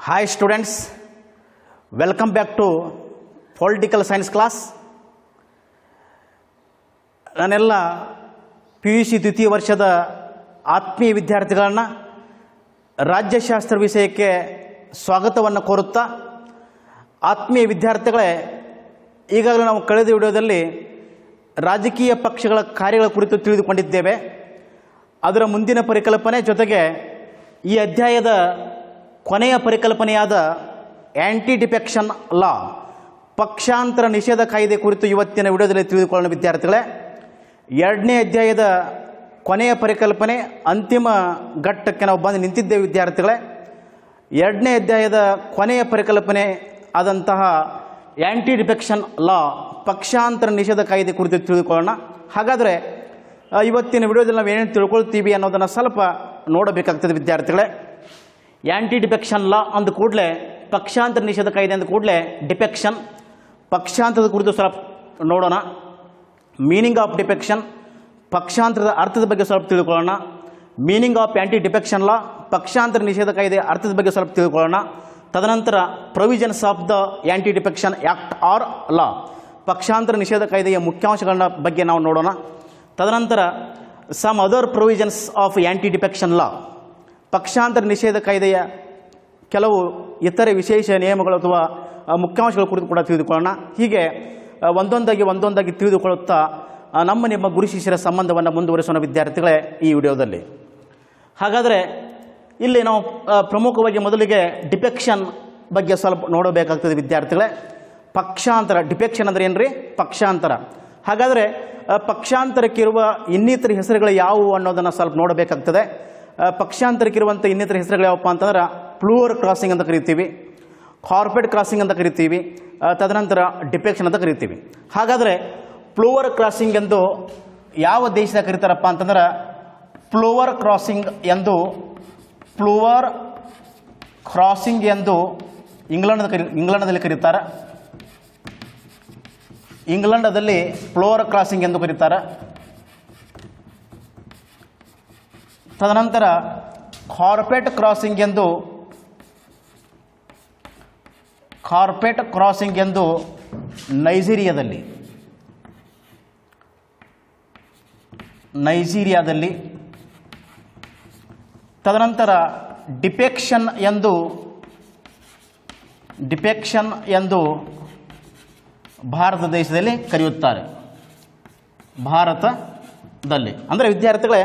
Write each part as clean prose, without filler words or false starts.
Hi students, welcome back to Political Science class. ನಾನೆಲ್ಲ PUC ದ್ವಿತೀಯ ವರ್ಷದ ಆತ್ಮೀಯ ವಿದ್ಯಾರ್ಥಿಗಳನ್ನು ರಾಜ್ಯಶಾಸ್ತ್ರ ವಿಷಯಕ್ಕೆ ಸ್ವಾಗತವನ್ನು ಕೋರುತ್ತಾ, ಆತ್ಮೀಯ ವಿದ್ಯಾರ್ಥಿಗಳೇ, ಈಗಾಗಲೇ ನಾವು ಕಳೆದ ವಿಡಿಯೋದಲ್ಲಿ ರಾಜಕೀಯ ಪಕ್ಷಗಳ ಕಾರ್ಯಗಳ ಕುರಿತು ತಿಳಿದುಕೊಂಡಿದ್ದೇವೆ. ಅದರ ಮುಂದಿನ ಪರಿಕಲ್ಪನೆ ಜೊತೆಗೆ ಈ ಅಧ್ಯಾಯದ ಕೊನೆಯ ಪರಿಕಲ್ಪನೆಯಾದ ಆ್ಯಂಟಿ ಡಿಫೆಕ್ಷನ್ ಲಾ, ಪಕ್ಷಾಂತರ ನಿಷೇಧ ಕಾಯ್ದೆ ಕುರಿತು ಇವತ್ತಿನ ವಿಡಿಯೋದಲ್ಲಿ ತಿಳಿದುಕೊಳ್ಳೋಣ ವಿದ್ಯಾರ್ಥಿಗಳೇ. ಎರಡನೇ ಅಧ್ಯಾಯದ ಕೊನೆಯ ಪರಿಕಲ್ಪನೆ ಅಂತಿಮ ಘಟ್ಟಕ್ಕೆ ನಾವು ಬಂದು ನಿಂತಿದ್ದೇವೆ ವಿದ್ಯಾರ್ಥಿಗಳೇ. ಎರಡನೇ ಅಧ್ಯಾಯದ ಕೊನೆಯ ಪರಿಕಲ್ಪನೆ ಆದಂತಹ ಆ್ಯಂಟಿ ಡಿಫೆಕ್ಷನ್ ಲಾ, ಪಕ್ಷಾಂತರ ನಿಷೇಧ ಕಾಯ್ದೆ ಕುರಿತು ತಿಳಿದುಕೊಳ್ಳೋಣ. ಹಾಗಾದರೆ ಇವತ್ತಿನ ವಿಡಿಯೋದಲ್ಲಿ ನಾವು ಏನೇನು ತಿಳ್ಕೊಳ್ತೀವಿ ಅನ್ನೋದನ್ನು ಸ್ವಲ್ಪ ನೋಡಬೇಕಾಗ್ತದೆ ವಿದ್ಯಾರ್ಥಿಗಳೇ. ಆ್ಯಂಟಿ ಡಿಫೆಕ್ಷನ್ ಲಾ ಅಂದ ಕೂಡಲೇ, ಪಕ್ಷಾಂತರ ನಿಷೇಧ ಕಾಯ್ದೆ ಅಂದ ಕೂಡಲೇ ಡಿಫೆಕ್ಷನ್, ಪಕ್ಷಾಂತರದ ಕುರಿತು ಸ್ವಲ್ಪ ನೋಡೋಣ. ಮೀನಿಂಗ್ ಆಫ್ ಡಿಫೆಕ್ಷನ್, ಪಕ್ಷಾಂತರದ ಅರ್ಥದ ಬಗ್ಗೆ ಸ್ವಲ್ಪ ತಿಳ್ಕೊಳ್ಳೋಣ. Meaning of anti defection law, ಪಕ್ಷಾಂತರ ನಿಷೇಧ ಕಾಯ್ದೆ ಅರ್ಥದ ಬಗ್ಗೆ ಸ್ವಲ್ಪ ತಿಳ್ಕೊಳ್ಳೋಣ. ತದನಂತರ provisions of the anti defection act or law, ಪಕ್ಷಾಂತರ ನಿಷೇಧ ಕಾಯ್ದೆಯ ಮುಖ್ಯಾಂಶಗಳ ಬಗ್ಗೆ ನಾವು ನೋಡೋಣ. ತದನಂತರ some other provisions of anti defection law, ಪಕ್ಷಾಂತರ ನಿಷೇಧ ಕಾಯ್ದೆಯ ಕೆಲವು ಇತರೆ ವಿಶೇಷ ನಿಯಮಗಳು ಅಥವಾ ಮುಖ್ಯಾಂಶಗಳ ಕುರಿತು ಕೂಡ ತಿಳಿದುಕೊಳ್ಳೋಣ. ಹೀಗೆ ಒಂದೊಂದಾಗಿ ತಿಳಿದುಕೊಳ್ಳುತ್ತಾ ನಿಮ್ಮ ಗುರು ಶಿಷ್ಯರ ಸಂಬಂಧವನ್ನು ಮುಂದುವರಿಸೋಣ ವಿದ್ಯಾರ್ಥಿಗಳೇ ಈ ವಿಡಿಯೋದಲ್ಲಿ. ಹಾಗಾದರೆ ಇಲ್ಲಿ ನಾವು ಪ್ರಮುಖವಾಗಿ ಮೊದಲಿಗೆ ಡಿಫೆಕ್ಷನ್ ಬಗ್ಗೆ ಸ್ವಲ್ಪ ನೋಡಬೇಕಾಗ್ತದೆ ವಿದ್ಯಾರ್ಥಿಗಳೇ. ಪಕ್ಷಾಂತರ, ಡಿಫೆಕ್ಷನ್ ಅಂದರೆ ಏನು ರೀ? ಪಕ್ಷಾಂತರ. ಹಾಗಾದರೆ ಪಕ್ಷಾಂತರಕ್ಕಿರುವ ಇನ್ನಿತರ ಹೆಸರುಗಳು ಯಾವುವು ಅನ್ನೋದನ್ನು ಸ್ವಲ್ಪ ನೋಡಬೇಕಾಗ್ತದೆ. ಪಕ್ಷಾಂತರಕ್ಕಿರುವಂಥ ಇನ್ನಿತರ ಹೆಸರುಗಳು ಯಾವಪ್ಪ ಅಂತಂದ್ರೆ ಪ್ಲೂವರ್ ಕ್ರಾಸಿಂಗ್ ಅಂತ ಕರಿತೀವಿ, ಕಾರ್ಪೆಟ್ ಕ್ರಾಸಿಂಗ್ ಅಂತ ಕರಿತೀವಿ, ತದನಂತರ ಡಿಫೆಕ್ಷನ್ ಅಂತ ಕರಿತೀವಿ. ಹಾಗಾದರೆ ಪ್ಲೂವರ್ ಕ್ರಾಸಿಂಗ್ ಎಂದು ಯಾವ ದೇಶದಾಗ ಕರೀತಾರಪ್ಪ ಅಂತಂದ್ರೆ, ಪ್ಲೂವರ್ ಕ್ರಾಸಿಂಗ್ ಎಂದು ಇಂಗ್ಲೆಂಡದಲ್ಲಿ ಕರೀತಾರೆ. ಇಂಗ್ಲೆಂಡದಲ್ಲಿ ಪ್ಲೂವರ್ ಕ್ರಾಸಿಂಗ್ ಎಂದು ಕರೀತಾರೆ. ತದನಂತರ ಕಾರ್ಪೆಟ್ ಕ್ರಾಸಿಂಗ್ ಎಂದು ನೈಜೀರಿಯಾದಲ್ಲಿ, ತದನಂತರ ಡಿಫೆಕ್ಷನ್ ಎಂದು ಭಾರತ ದೇಶದಲ್ಲಿ ಕರೆಯುತ್ತಾರೆ. ಭಾರತದಲ್ಲಿ ಅಂದರೆ ವಿದ್ಯಾರ್ಥಿಗಳೇ,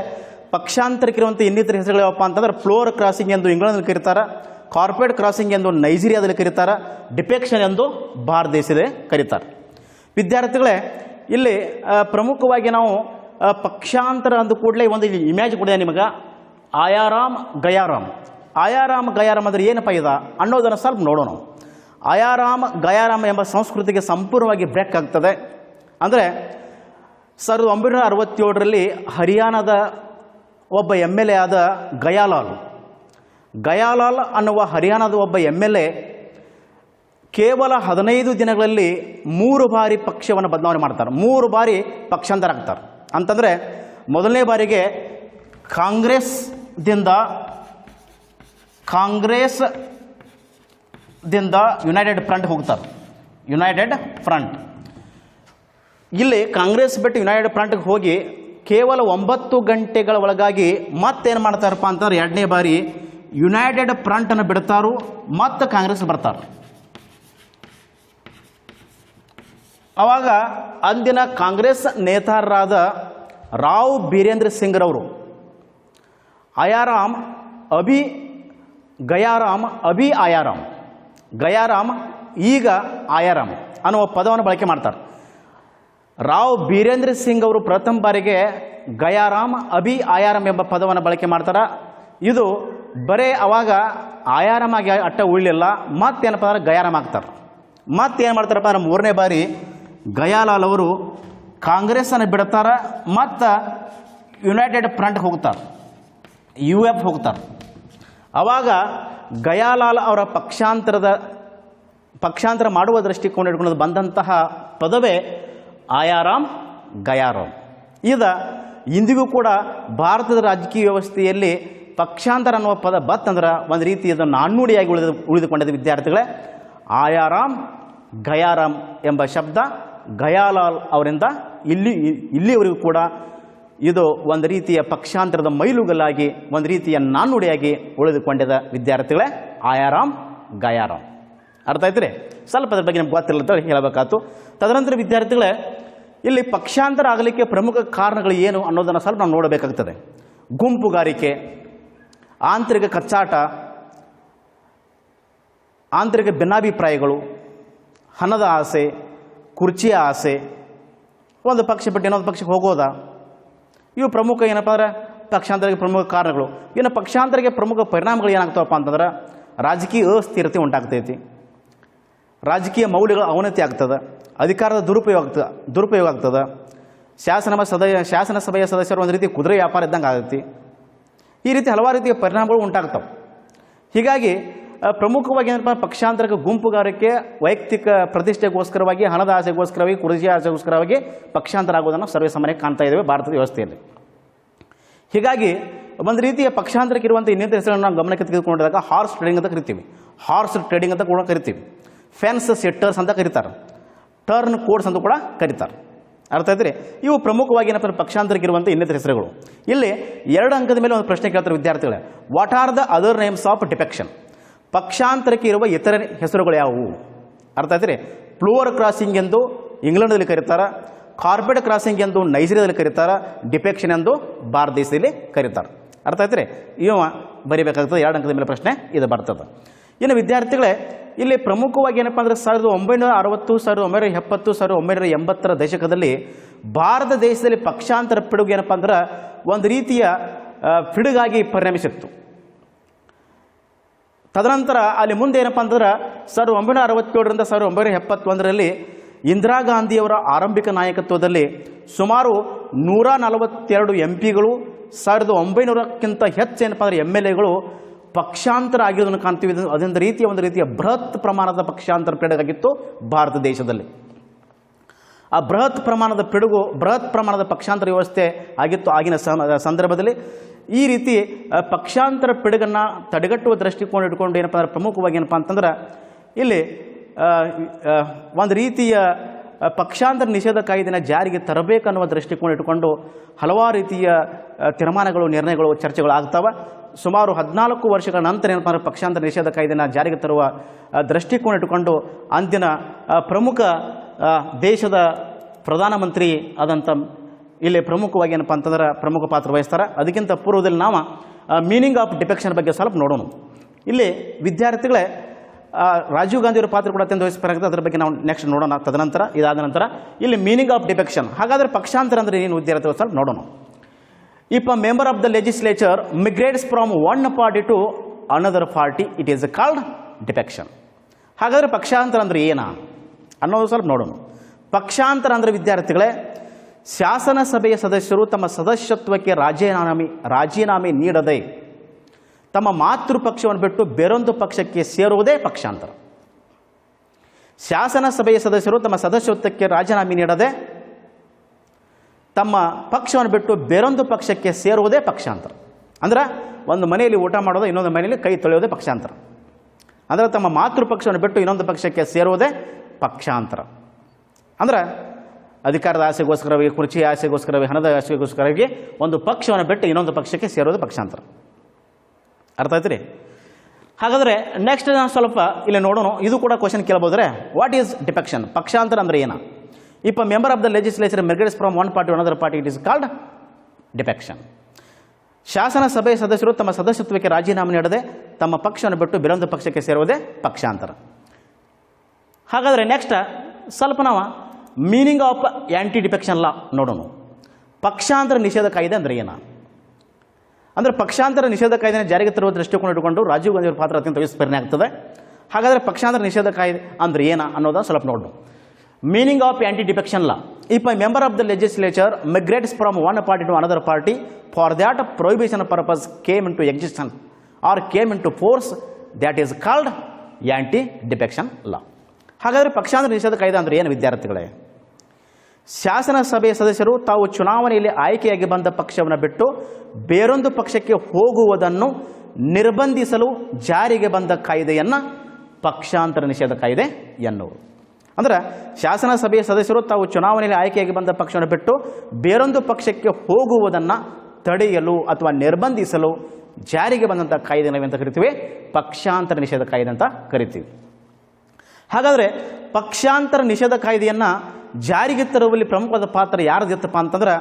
ಪಕ್ಷಾಂತರಕ್ಕಿರುವಂಥ ಇನ್ನಿತರ ಹೆಸರುಗಳು ಯಾವಪ್ಪ ಅಂತಂದ್ರೆ ಪ್ಲೂವರ್ ಕ್ರಾಸಿಂಗ್ ಎಂದು ಇಂಗ್ಲೆಂಡ್ನಲ್ಲಿ ಕರೀತಾರೆ, ಕಾರ್ಪೆಟ್ ಕ್ರಾಸಿಂಗ್ ಎಂದು ನೈಜೀರಿಯಾದಲ್ಲಿ ಕರೀತಾರೆ, ಡಿಫೆಕ್ಷನ್ ಎಂದು ಭಾರತ ದೇಶದಲ್ಲಿ ಕರೀತಾರೆ. ವಿದ್ಯಾರ್ಥಿಗಳೇ, ಇಲ್ಲಿ ಪ್ರಮುಖವಾಗಿ ನಾವು ಪಕ್ಷಾಂತರ ಅಂದ ಕೂಡಲೇ ಒಂದು ಇಮೇಜ್ ಕೊಡಿದೆ ನಿಮಗೆ. ಆಯಾರಾಮ್ ಗಯಾರಾಮ್ ಅಂದರೆ ಏನಪ್ಪ ಇದೆ ಅನ್ನೋದನ್ನು ಸ್ವಲ್ಪ ನೋಡೋಣ. ಗಯಾರಾಮ್ ಎಂಬ ಸಂಸ್ಕೃತಿಗೆ ಸಂಪೂರ್ಣವಾಗಿ ಬ್ರೇಕ್ ಆಗ್ತದೆ. ಅಂದರೆ 1967ರಲ್ಲಿ ಹರಿಯಾಣದ ಒಬ್ಬ MLA ಆದ ಗಯಾಲಾಲ್ ಅನ್ನುವ ಹರಿಯಾಣದ ಒಬ್ಬ MLA ಕೇವಲ 15 ದಿನಗಳಲ್ಲಿ 3 ಬಾರಿ ಪಕ್ಷವನ್ನು ಬದಲಾವಣೆ ಮಾಡ್ತಾರೆ, 3 ಬಾರಿ ಪಕ್ಷಾಂತರ ಆಗ್ತಾರೆ. ಅಂತಂದರೆ ಮೊದಲನೇ ಬಾರಿಗೆ ಕಾಂಗ್ರೆಸ್ದಿಂದ ಯುನೈಟೆಡ್ ಫ್ರಂಟ್ ಹೋಗ್ತಾರೆ. ಯುನೈಟೆಡ್ ಫ್ರಂಟ್ ಇಲ್ಲಿ ಕಾಂಗ್ರೆಸ್ ಬಿಟ್ಟು ಯುನೈಟೆಡ್ ಫ್ರಂಟ್ಗೆ ಹೋಗಿ ಕೇವಲ 9 ಗಂಟೆಗಳ ಒಳಗಾಗಿ ಮತ್ತೇನು ಮಾಡ್ತಾರಪ್ಪ ಅಂತಂದ್ರೆ ಎರಡನೇ ಬಾರಿ ಯುನೈಟೆಡ್ ಫ್ರಂಟನ್ನು ಬಿಡ್ತಾರು, ಮತ್ತು ಕಾಂಗ್ರೆಸ್ ಬರ್ತಾರೆ. ಆವಾಗ ಅಂದಿನ ಕಾಂಗ್ರೆಸ್ ನೇತಾರರಾದ ರಾವ್ ಬೀರೇಂದ್ರ ಸಿಂಗ್ರವರು ಗಯಾರಾಮ್ ಈಗ ಆಯಾರಾಮ್ ಅನ್ನುವ ಪದವನ್ನು ಬಳಕೆ ಮಾಡ್ತಾರೆ. ರಾವ್ ಬೀರೇಂದ್ರ ಸಿಂಗ್ ಅವರು ಪ್ರಥಮ ಬಾರಿಗೆ ಗಯಾರಾಮ್ ಆಯಾರಾಮ್ ಎಂಬ ಪದವನ್ನು ಬಳಕೆ ಮಾಡ್ತಾರೆ. ಇದು ಬರೇ ಅವಾಗ ಆಯಾರಾಮ್ ಆಗಿ ಅಟ್ಟ ಉಳಿಲಿಲ್ಲ, ಮತ್ತೇನಪ್ಪ ಅಂದ್ರೆ ಗಯಾರಾಮ್ ಆಗ್ತಾರೆ. ಮತ್ತೇನು ಮಾಡ್ತಾರಪ್ಪ ಅಂದ್ರೆ 3ನೇ ಬಾರಿ ಗಯಾಲಾಲ್ ಅವರು ಕಾಂಗ್ರೆಸ್ಸನ್ನು ಬಿಡ್ತಾರೆ, ಮತ್ತು ಯುನೈಟೆಡ್ ಫ್ರಂಟ್ಗೆ ಹೋಗ್ತಾರೆ, UF ಹೋಗ್ತಾರೆ. ಆವಾಗ ಗಯಾಲಾಲ್ ಅವರ ಪಕ್ಷಾಂತರ ಮಾಡುವ ದೃಷ್ಟಿಕೋನ ಇಟ್ಕೊಂಡು ಬಂದಂತಹ ಪದವೇ ಗಯಾರಾಮ್. ಇದು ಇಂದಿಗೂ ಕೂಡ ಭಾರತದ ರಾಜಕೀಯ ವ್ಯವಸ್ಥೆಯಲ್ಲಿ ಪಕ್ಷಾಂತರ ಅನ್ನುವ ಪದ ಬತ್ ಅಂದ್ರೆ ಒಂದು ರೀತಿಯ ನಾಣ್ಣುಡಿಯಾಗಿ ಉಳಿದುಕೊಂಡಿದ್ದ ವಿದ್ಯಾರ್ಥಿಗಳೇ ಆಯಾರಾಮ್ ಗಯಾರಾಮ್ ಎಂಬ ಶಬ್ದ ಗಯಾಲಾಲ್ ಅವರಿಂದ ಇಲ್ಲಿವರೆಗೂ ಕೂಡ ಇದು ಒಂದು ರೀತಿಯ ಪಕ್ಷಾಂತರದ ಮೈಲುಗಲ್ಲಾಗಿ ಒಂದು ರೀತಿಯ ನಾಣ್ಣುಡಿಯಾಗಿ ಉಳಿದುಕೊಂಡಿದ್ದ ವಿದ್ಯಾರ್ಥಿಗಳೇ ಆಯಾರಾಮ್ ಗಯಾರಾಮ್. ಅರ್ಥ ಆಯ್ತು ರೀ? ಸ್ವಲ್ಪ ಅದ್ರ ಬಗ್ಗೆ ನಮ್ಗೆ ಗೊತ್ತಿಲ್ಲ ಹೇಳಬೇಕಾಯ್ತು. ತದನಂತರ ವಿದ್ಯಾರ್ಥಿಗಳೇ ಇಲ್ಲಿ ಪಕ್ಷಾಂತರ ಆಗಲಿಕ್ಕೆ ಪ್ರಮುಖ ಕಾರಣಗಳು ಏನು ಅನ್ನೋದನ್ನು ಸ್ವಲ್ಪ ನಾವು ನೋಡಬೇಕಾಗ್ತದೆ. ಗುಂಪುಗಾರಿಕೆ, ಆಂತರಿಕ ಕಚ್ಚಾಟ, ಆಂತರಿಕ ಭಿನ್ನಾಭಿಪ್ರಾಯಗಳು, ಹಣದ ಆಸೆ, ಕುರ್ಚಿಯ ಆಸೆ, ಒಂದು ಪಕ್ಷ ಬಿಟ್ಟು ಇನ್ನೊಂದು ಪಕ್ಷಕ್ಕೆ ಹೋಗೋದ, ಇವು ಪ್ರಮುಖ ಏನಪ್ಪ ಅಂದ್ರೆ ಪಕ್ಷಾಂತರಕ್ಕೆ ಪ್ರಮುಖ ಕಾರಣಗಳು. ಇನ್ನು ಪಕ್ಷಾಂತರಕ್ಕೆ ಪ್ರಮುಖ ಪರಿಣಾಮಗಳು ಏನಾಗ್ತಾವಪ್ಪ ಅಂತಂದ್ರೆ ರಾಜಕೀಯ ಅಸ್ಥಿರತೆ ಉಂಟಾಗ್ತೈತಿ, ರಾಜಕೀಯ ಮೌಲ್ಯಗಳ ಅವನತಿ ಆಗ್ತದೆ, ಅಧಿಕಾರದ ದುರುಪಯೋಗ ಆಗ್ತದೆ, ಶಾಸನಸಭೆಯ ಸದಸ್ಯರು ಒಂದು ರೀತಿ ಕುದುರೆ ವ್ಯಾಪಾರ ಇದ್ದಂಗೆ ಆಗೈತಿ. ಈ ರೀತಿ ಹಲವಾರು ರೀತಿಯ ಪರಿಣಾಮಗಳು ಉಂಟಾಗ್ತವೆ. ಹೀಗಾಗಿ ಪ್ರಮುಖವಾಗಿ ಏನಪ್ಪ ಪಕ್ಷಾಂತರಕ್ಕೆ ಗುಂಪುಗಾರಿಕೆ, ವೈಯಕ್ತಿಕ ಪ್ರತಿಷ್ಠೆಗೋಸ್ಕರವಾಗಿ, ಹಣದ ಆಸೆಗೋಸ್ಕರವಾಗಿ, ಕುರ್ಚಿಯ ಆಸೆಗೋಸ್ಕರವಾಗಿ ಪಕ್ಷಾಂತರ ಆಗೋದನ್ನು ಸರ್ವೇಸಾಮಾನ್ಯ ಕಾಣ್ತಾ ಇದ್ದೇವೆ ಭಾರತದ ವ್ಯವಸ್ಥೆಯಲ್ಲಿ. ಹೀಗಾಗಿ ಒಂದು ರೀತಿಯ ಪಕ್ಷಾಂತರಕ್ಕೆ ಇರುವಂಥ ಇನ್ನಿತರ ಹೆಸರನ್ನು ನಾವು ಗಮನಕ್ಕೆ ತೆಗೆದುಕೊಂಡಾಗ ಹಾರ್ಸ್ ಟ್ರೇಡಿಂಗ್ ಅಂತ ಕರಿತೀವಿ, ಹಾರ್ಸ್ ಟ್ರೇಡಿಂಗ್ ಅಂತ ಕೂಡ ಕರಿತೀವಿ, ಫೆನ್ಸ್ ಸೆಟ್ಟರ್ಸ್ ಅಂತ ಕರೀತಾರೆ, ಟರ್ನ್ ಕೋಡ್ಸ್ ಅಂತ ಕೂಡ ಕರೀತಾರೆ. ಅರ್ಥ ಆಯ್ತು ರೀ? ಇವು ಪ್ರಮುಖವಾಗಿ ಏನಪ್ಪ ಪಕ್ಷಾಂತರಕ್ಕೆ ಇರುವಂಥ ಇನ್ನಿತರ ಹೆಸರುಗಳು. ಇಲ್ಲಿ 2 ಅಂಕದ ಮೇಲೆ ಒಂದು ಪ್ರಶ್ನೆ ಕೇಳ್ತಾರೆ ವಿದ್ಯಾರ್ಥಿಗಳೇ, what are the other names of defection? ಪಕ್ಷಾಂತರಕ್ಕೆ ಇರುವ ಇತರ ಹೆಸರುಗಳು ಯಾವುವು? ಅರ್ಥ ಆಯ್ತು ರೀ? ಫ್ಲೋರ್ ಕ್ರಾಸಿಂಗ್ ಎಂದು ಇಂಗ್ಲೆಂಡ್ನಲ್ಲಿ ಕರೀತಾರೆ, ಕಾರ್ಪೆಟ್ ಕ್ರಾಸಿಂಗ್ ಎಂದು ನೈಜೀರಿಯಾದಲ್ಲಿ ಕರೀತಾರೆ, ಡಿಫೆಕ್ಷನ್ ಎಂದು ಭಾರತ ದೇಶದಲ್ಲಿ ಕರೀತಾರೆ. ಅರ್ಥ ಆಯ್ತು ರೀ? ಇವ ಬರಿಬೇಕಾಗ್ತದೆ. 2 ಅಂಕದ ಮೇಲೆ ಪ್ರಶ್ನೆ ಇದು ಬರ್ತದೆ. ಇನ್ನು ವಿದ್ಯಾರ್ಥಿಗಳೇ ಇಲ್ಲಿ ಪ್ರಮುಖವಾಗಿ ಏನಪ್ಪ ಅಂದರೆ 1960, 1970, 1980 ದಶಕದಲ್ಲಿ ಭಾರತ ದೇಶದಲ್ಲಿ ಪಕ್ಷಾಂತರ ಪಿಡುಗು ಏನಪ್ಪ ಅಂದ್ರೆ ಒಂದು ರೀತಿಯ ಪಿಡುಗಾಗಿ ಪರಿಣಮಿಸಿತ್ತು. ತದನಂತರ ಅಲ್ಲಿ ಮುಂದೆ ಏನಪ್ಪ ಅಂತಂದ್ರೆ 1967ರಿಂದ 1971ರಲ್ಲಿ ಇಂದಿರಾ ಗಾಂಧಿಯವರ ಆರಂಭಿಕ ನಾಯಕತ್ವದಲ್ಲಿ ಸುಮಾರು 142 MP ಗಳು, 1900ಕ್ಕಿಂತ ಹೆಚ್ಚು ಏನಪ್ಪ ಅಂದರೆ MLAಗಳು ಪಕ್ಷಾಂತರ ಆಗಿರೋದನ್ನು ಕಾಣ್ತೀವಿ. ಅದೊಂದು ರೀತಿಯ ಬೃಹತ್ ಪ್ರಮಾಣದ ಪಕ್ಷಾಂತರ ಪಿಡುಗಾಗಿತ್ತು ಭಾರತ ದೇಶದಲ್ಲಿ. ಆ ಬೃಹತ್ ಪ್ರಮಾಣದ ಪಕ್ಷಾಂತರ ವ್ಯವಸ್ಥೆ ಆಗಿತ್ತು ಆಗಿನ ಸಂದರ್ಭದಲ್ಲಿ. ಈ ರೀತಿ ಪಕ್ಷಾಂತರ ಪಿಡುಗನ್ನು ತಡೆಗಟ್ಟುವ ದೃಷ್ಟಿಕೋನ ಇಟ್ಕೊಂಡು ಏನಪ್ಪ ಅಂದ್ರೆ ಪ್ರಮುಖವಾಗಿ ಏನಪ್ಪ ಅಂತಂದ್ರೆ ಇಲ್ಲಿ ಒಂದು ರೀತಿಯ ಪಕ್ಷಾಂತರ ನಿಷೇಧ ಕಾಯ್ದೆನ ಜಾರಿಗೆ ತರಬೇಕನ್ನುವ ದೃಷ್ಟಿಕೋನ ಇಟ್ಟುಕೊಂಡು ಹಲವಾರು ರೀತಿಯ ತೀರ್ಮಾನಗಳು, ನಿರ್ಣಯಗಳು, ಚರ್ಚೆಗಳು ಆಗ್ತವೆ. ಸುಮಾರು 14 ವರ್ಷಗಳ ನಂತರ ಏನಪ್ಪ ಅಂದರೆ ಪಕ್ಷಾಂತರ ನಿಷೇಧ ಕಾಯ್ದೆನ ಜಾರಿಗೆ ತರುವ ದೃಷ್ಟಿಕೋನ ಇಟ್ಟುಕೊಂಡು ಅಂದಿನ ಪ್ರಮುಖ ದೇಶದ ಪ್ರಧಾನಮಂತ್ರಿ ಆದಂಥ ಇಲ್ಲಿ ಪ್ರಮುಖವಾಗಿ ಏನಪ್ಪ ಅಂತಂದ್ರೆ ಪ್ರಮುಖ ಪಾತ್ರ ವಹಿಸ್ತಾರೆ. ಅದಕ್ಕಿಂತ ಪೂರ್ವದಲ್ಲಿ ನಾವು ಮೀನಿಂಗ್ ಆಫ್ ಡಿಫೆಕ್ಷನ್ ಬಗ್ಗೆ ಸ್ವಲ್ಪ ನೋಡೋಣ. ಇಲ್ಲಿ ವಿದ್ಯಾರ್ಥಿಗಳೇ ರಾಜೀವ್ ಗಾಂಧಿಯವರ ಪಾತ್ರ ಕೂಡ ಅತ್ಯಂತ ವಹಿಸಬೇಕಾಗುತ್ತೆ. ಅದರ ಬಗ್ಗೆ ನಾವು ನೆಕ್ಸ್ಟ್ ನೋಡೋಣ. ತದನಂತರ ಇದಾದ ನಂತರ ಇಲ್ಲಿ ಮೀನಿಂಗ್ ಆಫ್ ಡಿಫೆಕ್ಷನ್. ಹಾಗಾದರೆ ಪಕ್ಷಾಂತರ ಅಂದರೆ ಏನು ವಿದ್ಯಾರ್ಥಿಗಳು ಸ್ವಲ್ಪ ನೋಡೋಣ. If a member of the legislature migrates from one party to another party, it is called defection. ಹಾಗಾದರೆ ಪಕ್ಷಾಂತರ ಅಂದರೆ ಏನ ಅನ್ನೋದು ಸ್ವಲ್ಪ ನೋಡೋಣ. ಪಕ್ಷಾಂತರ ಅಂದರೆ ವಿದ್ಯಾರ್ಥಿಗಳೇ ಶಾಸನಸಭೆಯ ಸದಸ್ಯರು ತಮ್ಮ ಸದಸ್ಯತ್ವಕ್ಕೆ ರಾಜೀನಾಮೆ ನೀಡದೆ ತಮ್ಮ ಮಾತೃಪಕ್ಷವನ್ನು ಬಿಟ್ಟು ಬೇರೊಂದು ಪಕ್ಷಕ್ಕೆ ಸೇರುವುದೇ ಪಕ್ಷಾಂತರ. ಶಾಸನಸಭೆಯ ಸದಸ್ಯರು ತಮ್ಮ ಸದಸ್ಯತ್ವಕ್ಕೆ ರಾಜೀನಾಮೆ ನೀಡದೆ ತಮ್ಮ ಪಕ್ಷವನ್ನು ಬಿಟ್ಟು ಬೇರೊಂದು ಪಕ್ಷಕ್ಕೆ ಸೇರುವುದೇ ಪಕ್ಷಾಂತರ. ಅಂದ್ರೆ ಒಂದು ಮನೆಯಲ್ಲಿ ಊಟ ಮಾಡೋದು, ಇನ್ನೊಂದು ಮನೆಯಲ್ಲಿ ಕೈ ತೊಳೆಯೋದೇ ಪಕ್ಷಾಂತರ. ಅಂದರೆ ತಮ್ಮ ಮಾತೃಪಕ್ಷವನ್ನು ಬಿಟ್ಟು ಇನ್ನೊಂದು ಪಕ್ಷಕ್ಕೆ ಸೇರುವುದೇ ಪಕ್ಷಾಂತರ. ಅಂದ್ರೆ ಅಧಿಕಾರದ ಆಸೆಗೋಸ್ಕರವಾಗಿ, ಕುರ್ಚಿಯ ಆಸೆಗೋಸ್ಕರವಾಗಿ, ಹಣದ ಆಸೆಗೋಸ್ಕರವಾಗಿ ಒಂದು ಪಕ್ಷವನ್ನು ಬಿಟ್ಟು ಇನ್ನೊಂದು ಪಕ್ಷಕ್ಕೆ ಸೇರೋದು ಪಕ್ಷಾಂತರ. ಅರ್ಥ ಆಯ್ತು ರೀ? ಹಾಗಾದರೆ ನೆಕ್ಸ್ಟ್ ನಾನು ಸ್ವಲ್ಪ ಇಲ್ಲಿ ನೋಡೋಣ. ಇದು ಕೂಡ ಕ್ವಶನ್ ಕೇಳಬಹುದ್ರೆ, ವಾಟ್ ಈಸ್ ಡಿಫೆಕ್ಷನ್? ಪಕ್ಷಾಂತರ ಅಂದರೆ ಏನು? If a member of the legislature migrates from one party to another party, it is called defection. ಶಾಸನ ಸಭೆಯ ಸದಸ್ಯರು ತಮ್ಮ ಸದಸ್ಯತ್ವಕ್ಕೆ ರಾಜೀನಾಮೆ ನೀಡದೆ ತಮ್ಮ ಪಕ್ಷವನ್ನು ಬಿಟ್ಟು ಬೇರೊಂದು ಪಕ್ಷಕ್ಕೆ ಸೇರುವುದೇ ಪಕ್ಷಾಂತರ. ಹಾಗಾದರೆ ನೆಕ್ಸ್ಟ್ ಸ್ವಲ್ಪ ನಾವು ಮೀನಿಂಗ್ ಆಫ್ ಆ್ಯಂಟಿ ಡಿಫೆಕ್ಷನ್ ಲಾ ನೋಡೋಣ. ಪಕ್ಷಾಂತರ ನಿಷೇಧ ಕಾಯ್ದೆ ಅಂದರೆ ಏನು? ಅಂದರೆ ಪಕ್ಷಾಂತರ ನಿಷೇಧ ಕಾಯ್ದೆನ ಜಾರಿಗೆ ತರುವ ದೃಷ್ಟಿಕೋನ ಇಟ್ಟುಕೊಂಡು ರಾಜೀವ್ ಗಾಂಧಿಯವರ ಪಾತ್ರ ಅತ್ಯಂತ ವಿಸ್ಮರಣೆ ಆಗ್ತದೆ. ಹಾಗಾದರೆ ಪಕ್ಷಾಂತರ ನಿಷೇಧ ಕಾಯ್ದೆ ಅಂದರೆ ಏನು ಅನ್ನೋದನ್ನು ಸ್ವಲ್ಪ ನೋಡೋಣ. Meaning of anti-defection law. If a member of the legislature migrates from one party to another party for that prohibition purpose came into existence or came into force, that is called anti-defection law. ಹಾಗಾದರೆ ಪಕ್ಷಾಂತರ ನಿಷೇಧ ಕಾಯ್ದೆ ಅಂದರೆ ಏನು ವಿದ್ಯಾರ್ಥಿಗಳೇ? ಶಾಸನಸಭೆಯ ಸದಸ್ಯರು ತಾವು ಚುನಾವಣೆಯಲ್ಲಿ ಆಯ್ಕೆಯಾಗಿ ಬಂದ ಪಕ್ಷವನ್ನು ಬಿಟ್ಟು ಬೇರೊಂದು ಪಕ್ಷಕ್ಕೆ ಹೋಗುವುದನ್ನು ನಿರ್ಬಂಧಿಸಲು ಜಾರಿಗೆ ಬಂದ ಕಾಯ್ದೆಯನ್ನು ಪಕ್ಷಾಂತರ ನಿಷೇಧ ಕಾಯ್ದೆ ಎನ್ನುವುದು. ಅಂದರೆ ಶಾಸನಸಭೆಯ ಸದಸ್ಯರು ತಾವು ಚುನಾವಣೆಯಲ್ಲಿ ಆಯ್ಕೆಯಾಗಿ ಬಂದ ಪಕ್ಷವನ್ನು ಬಿಟ್ಟು ಬೇರೊಂದು ಪಕ್ಷಕ್ಕೆ ಹೋಗುವುದನ್ನು ತಡೆಯಲು ಅಥವಾ ನಿರ್ಬಂಧಿಸಲು ಜಾರಿಗೆ ಬಂದಂಥ ಕಾಯ್ದೆ ನಾವೆಂತ ಕರಿತೀವಿ? ಪಕ್ಷಾಂತರ ನಿಷೇಧ ಕಾಯ್ದೆ ಅಂತ ಕರಿತೀವಿ. ಹಾಗಾದರೆ ಪಕ್ಷಾಂತರ ನಿಷೇಧ ಕಾಯ್ದೆಯನ್ನು ಜಾರಿಗೆ ತರುವಲ್ಲಿ ಪ್ರಮುಖವಾದ ಪಾತ್ರ ಯಾರದಿತ್ತಪ್ಪ ಅಂತಂದ್ರೆ,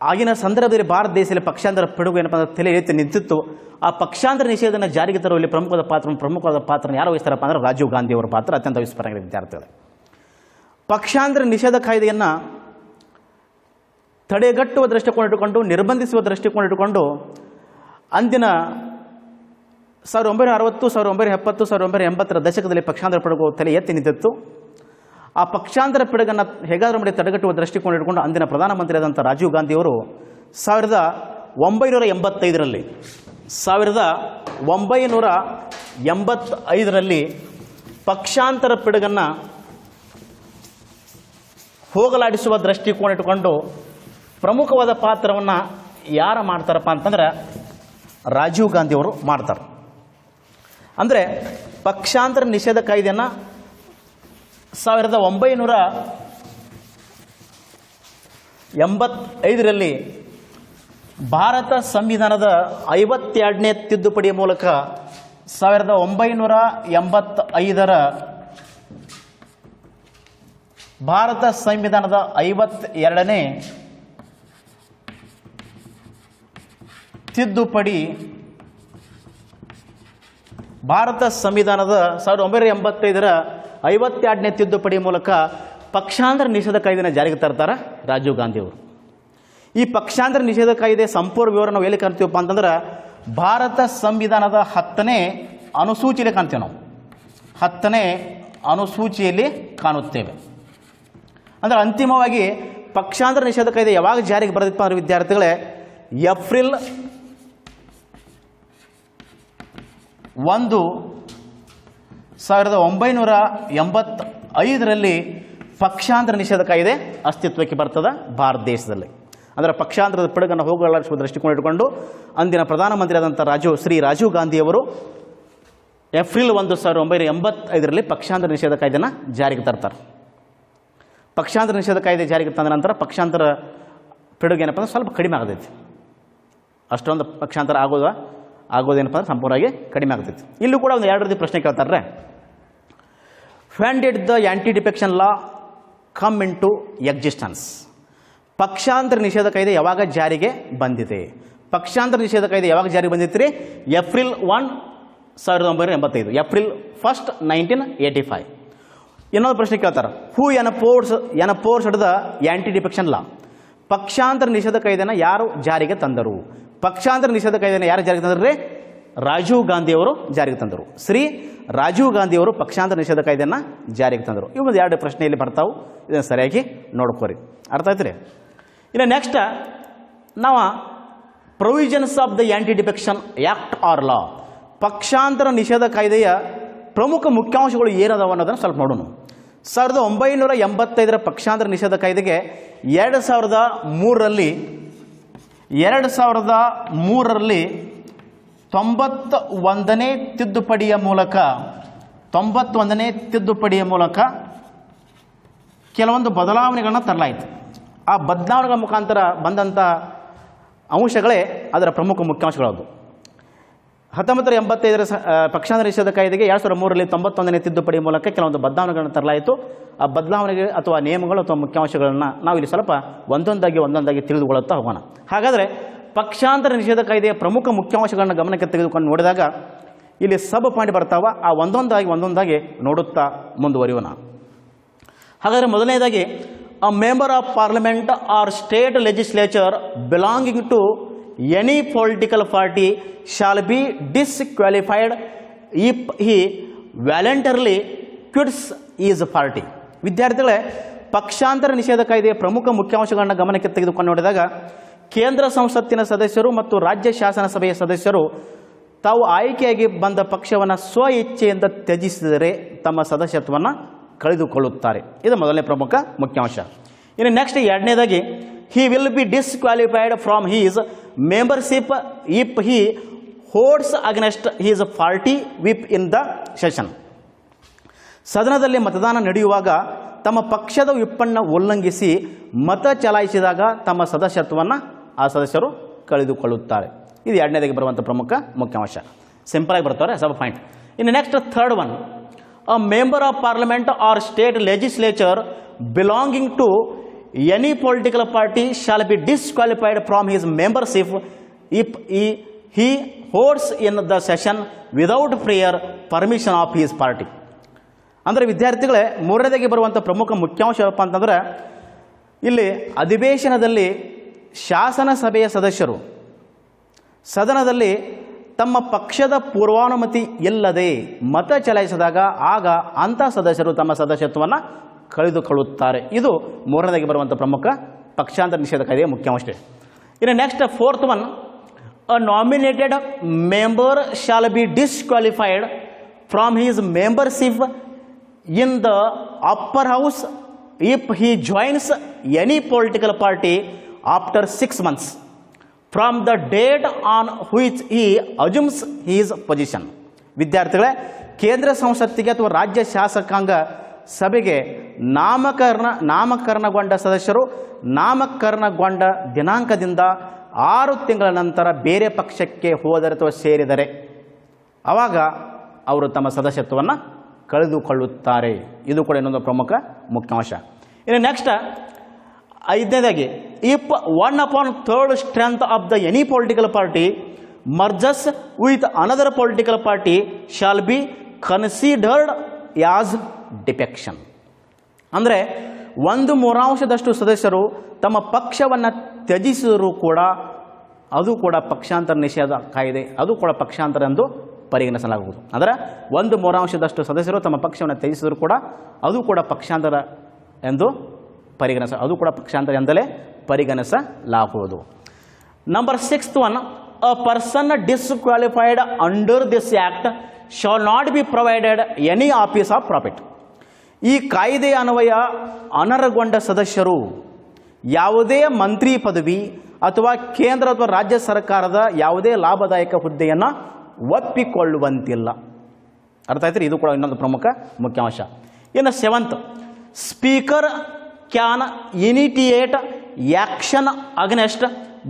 ಆಗಿನ ಸಂದರ್ಭದಲ್ಲಿ ಭಾರತ ದೇಶದಲ್ಲಿ ಪಕ್ಷಾಂತರ ಪಿಡುಗು ಏನಪ್ಪ ಅಂದ್ರೆ ತಲೆ ಎತ್ತಿ ನಿಂತಿತ್ತು. ಆ ಪಕ್ಷಾಂತರ ನಿಷೇಧನ ಜಾರಿಗೆ ತರುವಲ್ಲಿ ಪ್ರಮುಖವಾದ ಪಾತ್ರ ಯಾರು ವಹಿಸ್ತಾರಪ್ಪ ಅಂದ್ರೆ ರಾಜೀವ್ ಗಾಂಧಿ ಅವರ ಪಾತ್ರ ಅತ್ಯಂತ ವಿಸ್ಮರಣೀಯ ವಿದ್ಯಾರ್ಥಿಗಳು. ಪಕ್ಷಾಂತರ ನಿಷೇಧ ಕಾಯ್ದೆಯನ್ನು ತಡೆಗಟ್ಟುವ ದೃಷ್ಟಿಕೋನ ಇಟ್ಟುಕೊಂಡು, ನಿರ್ಬಂಧಿಸುವ ದೃಷ್ಟಿಕೋನ ಇಟ್ಟುಕೊಂಡು ಅಂದಿನ 1960, 1970, 1980 ದಶಕದಲ್ಲಿ ಪಕ್ಷಾಂತರ ಪಿಡುಗು ತಲೆ ಎತ್ತಿ ನಿಂತಿತ್ತು. ಆ ಪಕ್ಷಾಂತರ ಪಿಡುಗನ್ನು ಹೇಗಾದರೂ ಮಾಡಿ ತಡೆಗಟ್ಟುವ ದೃಷ್ಟಿಕೋನ ಇಟ್ಟುಕೊಂಡು ಅಂದಿನ ಪ್ರಧಾನಮಂತ್ರಿಯಾದಂಥ ರಾಜೀವ್ ಗಾಂಧಿಯವರು 1985ರಲ್ಲಿ ಪಕ್ಷಾಂತರ ಪಿಡುಗನ್ನು ಹೋಗಲಾಡಿಸುವ ದೃಷ್ಟಿಕೋನ ಇಟ್ಟುಕೊಂಡು ಪ್ರಮುಖವಾದ ಪಾತ್ರವನ್ನು ಯಾರು ಮಾಡ್ತಾರಪ್ಪ ಅಂತಂದ್ರೆ ರಾಜೀವ್ ಗಾಂಧಿಯವರು ಮಾಡ್ತಾರೆ. ಅಂದರೆ ಪಕ್ಷಾಂತರ ನಿಷೇಧ ಕಾಯ್ದೆಯನ್ನು 1985ರಲ್ಲಿ ಭಾರತ ಸಂವಿಧಾನದ 52ನೇ ತಿದ್ದುಪಡಿಯ ಮೂಲಕ 1985ರ ಭಾರತ ಸಂವಿಧಾನದ 52ನೇ ತಿದ್ದುಪಡಿ ಭಾರತ ಸಂವಿಧಾನದ 1985ರ 52ನೇ ತಿದ್ದುಪಡಿ ಮೂಲಕ ಪಕ್ಷಾಂತರ ನಿಷೇಧ ಕಾಯ್ದೆನ ಜಾರಿಗೆ ತರ್ತಾರೆ ರಾಜೀವ್ ಗಾಂಧಿಯವರು. ಈ ಪಕ್ಷಾಂತರ ನಿಷೇಧ ಕಾಯ್ದೆ ಸಂಪೂರ್ಣ ವಿವರ ನಾವು ಎಲ್ಲಿ ಕಾಣ್ತೀವಪ್ಪ ಅಂತಂದ್ರೆ ಭಾರತ ಸಂವಿಧಾನದ 10ನೇ ಅನುಸೂಚಿಯಲ್ಲಿ ಕಾಣ್ತೇವೆ. ನಾವು 10ನೇ ಅನುಸೂಚಿಯಲ್ಲಿ ಕಾಣುತ್ತೇವೆ. ಅಂದರೆ ಅಂತಿಮವಾಗಿ ಪಕ್ಷಾಂತರ ನಿಷೇಧ ಕಾಯ್ದೆ ಯಾವಾಗ ಜಾರಿಗೆ ಬರೆದಿಪ್ಪ ಅಂದ್ರೆ ವಿದ್ಯಾರ್ಥಿಗಳೇ, ಏಪ್ರಿಲ್ 1, 1985ರಲ್ಲಿ ಪಕ್ಷಾಂತರ ನಿಷೇಧ ಕಾಯ್ದೆ ಅಸ್ತಿತ್ವಕ್ಕೆ ಬರ್ತದೆ ಭಾರತ ದೇಶದಲ್ಲಿ. ಅಂದರೆ ಪಕ್ಷಾಂತರದ ಪಿಡುಗನ್ನು ಹೋಗಲಾಡಿಸುವ ದೃಷ್ಟಿಕೋನ ಇಟ್ಟುಕೊಂಡು ಅಂದಿನ ಪ್ರಧಾನಮಂತ್ರಿಯಾದಂಥ ಶ್ರೀ ರಾಜೀವ್ ಗಾಂಧಿಯವರು ಏಪ್ರಿಲ್ 1, 1985ರಲ್ಲಿ ಪಕ್ಷಾಂತರ ನಿಷೇಧ ಕಾಯ್ದೆನ ಜಾರಿಗೆ ತರ್ತಾರೆ. ಪಕ್ಷಾಂತರ ನಿಷೇಧ ಕಾಯ್ದೆ ಜಾರಿಗೆ ತಂದ ನಂತರ ಪಕ್ಷಾಂತರ ಪಿಡುಗು ಏನಪ್ಪ ಅಂದ್ರೆ ಸ್ವಲ್ಪ ಕಡಿಮೆ ಆಗತೈತಿ. ಅಷ್ಟೊಂದು ಪಕ್ಷಾಂತರ ಆಗೋದೇನಪ್ಪ ಅಂದ್ರೆ ಸಂಪೂರ್ಣವಾಗಿ ಕಡಿಮೆ ಆಗ್ತೈತಿ. ಇಲ್ಲೂ ಕೂಡ ಒಂದು 2 ರೀತಿ ಪ್ರಶ್ನೆ ಕೇಳ್ತಾರೆ. When did the anti-defection law come into existence? ಪಕ್ಷಾಂತರ ನಿಷೇಧ ಕಾಯ್ದೆ ಯಾವಾಗ ಜಾರಿಗೆ ಬಂದಿದೆ? ಪಕ್ಷಾಂತರ ನಿಷೇಧ ಕಾಯ್ದೆ ಯಾವಾಗ ಜಾರಿಗೆ ಬಂದಿತ್ತು ರೀ? April 1, 1985, April 1, 1985. ಇನ್ನೊಂದು ಪ್ರಶ್ನೆ ಕೇಳ್ತಾರೆ, ಹೂ ಎನ್ಫೋರ್ಸ್ಡ್ ದ ಆಂಟಿ-ಡಿಫೆಕ್ಷನ್ ಲಾ? ಪಕ್ಷಾಂತರ ನಿಷೇಧ ಕಾಯ್ದೆನ ಯಾರು ಜಾರಿಗೆ ತಂದರು? ಪಕ್ಷಾಂತರ ನಿಷೇಧ ಕಾಯ್ದೆನ ಯಾರು ಜಾರಿಗೆ ತಂದ್ರೆ? ರಾಜೀವ್ ಗಾಂಧಿಯವರು ಜಾರಿಗೆ ತಂದರು. ಶ್ರೀ ರಾಜೀವ್ ಗಾಂಧಿಯವರು ಪಕ್ಷಾಂತರ ನಿಷೇಧ ಕಾಯ್ದೆಯನ್ನು ಜಾರಿಗೆ ತಂದರು. ಇವು 2 ಪ್ರಶ್ನೆಯಲ್ಲಿ ಬರ್ತಾವೆ. ಇದನ್ನು ಸರಿಯಾಗಿ ನೋಡ್ಕೋರಿ. ಅರ್ಥ ಆಯ್ತು ರೀ? ಇನ್ನು ನೆಕ್ಸ್ಟ್ ನಾವು provisions of the anti defection act or law, ಪಕ್ಷಾಂತರ ನಿಷೇಧ ಕಾಯ್ದೆಯ ಪ್ರಮುಖ ಮುಖ್ಯಾಂಶಗಳು ಏನದಾವ ಅನ್ನೋದನ್ನು ಸ್ವಲ್ಪ ನೋಡೋಣ. 1985ರ ಪಕ್ಷಾಂತರ ನಿಷೇಧ ಕಾಯ್ದೆಗೆ 2003ರಲ್ಲಿ 91ನೇ ತಿದ್ದುಪಡಿಯ ಮೂಲಕ ಕೆಲವೊಂದು ಬದಲಾವಣೆಗಳನ್ನ ತರಲಾಯಿತು. ಆ ಬದಲಾವಣೆಗಳ ಮುಖಾಂತರ ಬಂದಂಥ ಅಂಶಗಳೇ ಅದರ ಪ್ರಮುಖ ಮುಖ್ಯಾಂಶಗಳದು. 1985ರ ಪಕ್ಷಾಂತರ ನಿಷೇಧ ಕಾಯ್ದೆಗೆ 2003ರಲ್ಲಿ 91ನೇ ತಿದ್ದುಪಡಿ ಮೂಲಕ ಕೆಲವೊಂದು ಬದಲಾವಣೆಗಳನ್ನು ತರಲಾಯಿತು. ಆ ಬದಲಾವಣೆಗೆ ಅಥವಾ ನಿಯಮಗಳು ಅಥವಾ ಮುಖ್ಯಾಂಶಗಳನ್ನು ನಾವು ಇಲ್ಲಿ ಸ್ವಲ್ಪ ಒಂದೊಂದಾಗಿ ತಿಳಿದುಕೊಳ್ಳುತ್ತಾ ಹೋಗೋಣ. ಹಾಗಾದರೆ ಪಕ್ಷಾಂತರ ನಿಷೇಧ ಕಾಯ್ದೆಯ ಪ್ರಮುಖ ಮುಖ್ಯಾಂಶಗಳನ್ನು ಗಮನಕ್ಕೆ ತೆಗೆದುಕೊಂಡು ನೋಡಿದಾಗ ಇಲ್ಲಿ ಸಬ್ ಪಾಯಿಂಟ್ ಬರ್ತಾವ. ಆ ಒಂದೊಂದಾಗಿ ನೋಡುತ್ತಾ ಮುಂದುವರಿಯೋಣ. ಹಾಗಾದರೆ ಮೊದಲನೇದಾಗಿ, a member of parliament or state legislature belonging to any political party shall be disqualified if he voluntarily quits his party. ವಿದ್ಯಾರ್ಥಿಗಳೇ, ಪಕ್ಷಾಂತರ ನಿಷೇಧ ಕಾಯ್ದೆಯ ಪ್ರಮುಖ ಮುಖ್ಯಾಂಶಗಳನ್ನು ಗಮನಕ್ಕೆ ತೆಗೆದುಕೊಂಡು ನೋಡಿದಾಗ ಕೇಂದ್ರ ಸಂಸತ್ತಿನ ಸದಸ್ಯರು ಮತ್ತು ರಾಜ್ಯ ಶಾಸನಸಭೆಯ ಸದಸ್ಯರು ತಾವು ಆಯ್ಕೆಯಾಗಿ ಬಂದ ಪಕ್ಷವನ್ನು ಸ್ವ ಇಚ್ಛೆಯಿಂದ ತ್ಯಜಿಸಿದರೆ ತಮ್ಮ ಸದಸ್ಯತ್ವವನ್ನು ಕಳೆದುಕೊಳ್ಳುತ್ತಾರೆ. ಇದು ಮೊದಲನೇ ಪ್ರಮುಖ ಮುಖ್ಯಾಂಶ. ಇನ್ನು ನೆಕ್ಸ್ಟ್ ಎರಡನೇದಾಗಿ he will be disqualified from his membership if he votes against his party whip in the session. ಸದನದಲ್ಲಿ ಮತದಾನ ನಡೆಯುವಾಗ ತಮ್ಮ ಪಕ್ಷದ ವಿಪ್ಪನ್ನು ಉಲ್ಲಂಘಿಸಿ ಮತ ಚಲಾಯಿಸಿದಾಗ ತಮ್ಮ ಸದಸ್ಯತ್ವವನ್ನು ಆ ಸದಸ್ಯರು ಕಳೆದುಕೊಳ್ಳುತ್ತಾರೆ. ಇದು ಎರಡನೇದಾಗಿ ಬರುವಂಥ ಪ್ರಮುಖ ಮುಖ್ಯಾಂಶ. ಸಿಂಪಲ್ ಆಗಿ ಬರ್ತಾರೆ ಸಬ್ ಪಾಯಿಂಟ್. ಇನ್ನು next third one, a member of parliament or state legislature belonging to any political party shall be disqualified from his membership if he votes in the session without prior permission of his party. ಅಂದರೆ ವಿದ್ಯಾರ್ಥಿಗಳೇ, ಮೂರನೇದಾಗಿ ಬರುವಂಥ ಪ್ರಮುಖ ಮುಖ್ಯಾಂಶ ಏನಪ್ಪ ಅಂತಂದರೆ, ಇಲ್ಲಿ ಅಧಿವೇಶನದಲ್ಲಿ ಶಾಸನ ಸಭೆಯ ಸದಸ್ಯರು ಸದನದಲ್ಲಿ ತಮ್ಮ ಪಕ್ಷದ ಪೂರ್ವಾನುಮತಿ ಇಲ್ಲದೆ ಮತ ಚಲಾಯಿಸಿದಾಗ ಆಗ ಅಂಥ ಸದಸ್ಯರು ತಮ್ಮ ಸದಸ್ಯತ್ವವನ್ನು ಕಳೆದುಕೊಳ್ಳುತ್ತಾರೆ. ಇದು ಮೂರನೇದಾಗಿ ಬರುವಂಥ ಪ್ರಮುಖ ಪಕ್ಷಾಂತರ ನಿಷೇಧ ಕಾಯ್ದೆಯ ಮುಖ್ಯಾಂಶ. ಇನ್ನು next fourth one, a nominated member shall be disqualified from his membership in the upper house if he joins any political party after 6 months from the date on which he assumes his position. ವಿದ್ಯಾರ್ಥಿಗಳೇ, ಕೇಂದ್ರ ಸಂಸತ್ತಿಗೆ ಅಥವಾ ರಾಜ್ಯ ಶಾಸಕಾಂಗ ಸಭೆಗೆ ನಾಮಕರಣಗೊಂಡ ಸದಸ್ಯರು ನಾಮಕರಣಗೊಂಡ ದಿನಾಂಕದಿಂದ 6 ತಿಂಗಳ ನಂತರ ಬೇರೆ ಪಕ್ಷಕ್ಕೆ ಹೋದರೆ ಅಥವಾ ಸೇರಿದರೆ ಆವಾಗ ಅವರು ತಮ್ಮ ಸದಸ್ಯತ್ವವನ್ನು ಕಳೆದುಕೊಳ್ಳುತ್ತಾರೆ. ಇದು ಕೂಡ ಇನ್ನೊಂದು ಪ್ರಮುಖ ಮುಖ್ಯಾಂಶ. ಇನ್ನು ನೆಕ್ಸ್ಟ್ ಐದನೇದಾಗಿ, if 1/3 strength of the any political party merges with another political party shall be considered as defection. ಅಂದರೆ 1/3 ಸದಸ್ಯರು ತಮ್ಮ ಪಕ್ಷವನ್ನು ತ್ಯಜಿಸಿದರೂ ಕೂಡ ಅದು ಕೂಡ ಪಕ್ಷಾಂತರ ನಿಷೇಧ ಕಾಯ್ದೆ, ಅದು ಕೂಡ ಪಕ್ಷಾಂತರ ಎಂದು ಪರಿಗಣಿಸಲಾಗುವುದು. ಅಂದರೆ 1/3 ಸದಸ್ಯರು ತಮ್ಮ ಪಕ್ಷವನ್ನು ತ್ಯಜಿಸಿದರೂ ಕೂಡ ಅದು ಕೂಡ ಪಕ್ಷಾಂತರ ಎಂದು ಅದು ಕೂಡ ಪಕ್ಷಾಂತರ ಎಂದಲೇ ಪರಿಗಣಿಸಲಾಗುವುದು. Number 6th one, a person disqualified under this act shawl not be provided any office of profit. ಈ ಕಾಯ್ದೆಯ ಅನ್ವಯ ಅನರ್ಹಗೊಂಡ ಸದಸ್ಯರು ಯಾವುದೇ ಮಂತ್ರಿ ಪದವಿ ಅಥವಾ ಕೇಂದ್ರ ಅಥವಾ ರಾಜ್ಯ ಸರ್ಕಾರದ ಯಾವುದೇ ಲಾಭದಾಯಕ ಹುದ್ದೆಯನ್ನು ಒಪ್ಪಿಕೊಳ್ಳುವಂತಿಲ್ಲ. ಅರ್ಥ ಆಯ್ತು? ಇದು ಕೂಡ ಇನ್ನೊಂದು ಪ್ರಮುಖ ಮುಖ್ಯಾಂಶ. ಇನ್ನು 7th, speaker can initiate action against